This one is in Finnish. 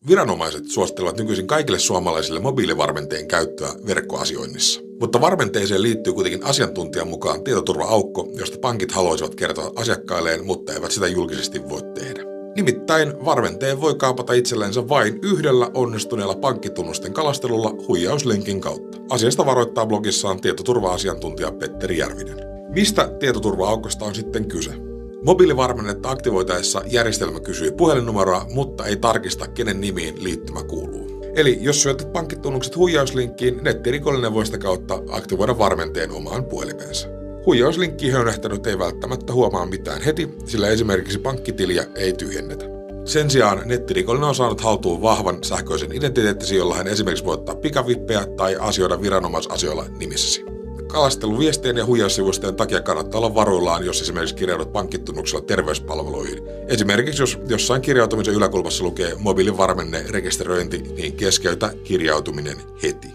Viranomaiset suosittelevat nykyisin kaikille suomalaisille mobiilivarmenteen käyttöä verkkoasioinnissa. Mutta varmenteeseen liittyy kuitenkin asiantuntijan mukaan tietoturva-aukko, josta pankit haluaisivat kertoa asiakkailleen, mutta eivät sitä julkisesti voi tehdä. Nimittäin varmenteen voi kaapata itsellensä vain yhdellä onnistuneella pankkitunnusten kalastelulla huijauslinkin kautta. Asiasta varoittaa blogissaan tietoturva-asiantuntija Petteri Järvinen. Mistä tietoturva-aukosta on sitten kyse? Mobiilivarmennetta aktivoitaessa järjestelmä kysyy puhelinnumeroa, mutta ei tarkista, kenen nimiin liittymä kuuluu. Eli jos syötät pankkitunnukset huijauslinkkiin, nettirikollinen voi sitä kautta aktivoida varmenteen omaan puhelimeensa. Huijauslinkkiin höynähtänyt ei välttämättä huomaa mitään heti, sillä esimerkiksi pankkitiliä ei tyhjennetä. Sen sijaan nettirikollinen on saanut haltuun vahvan sähköisen identiteettisi, jolla hän esimerkiksi voi ottaa pikavippejä tai asioida viranomaisasioilla nimissäsi. Kalasteluviestien ja huijaussivustojen takia kannattaa olla varuillaan, jos esimerkiksi kirjaudut pankkitunnuksella terveyspalveluihin. Esimerkiksi jos jossain kirjautumisen yläkulmassa lukee mobiilivarmenne rekisteröinti, niin keskeytä kirjautuminen heti.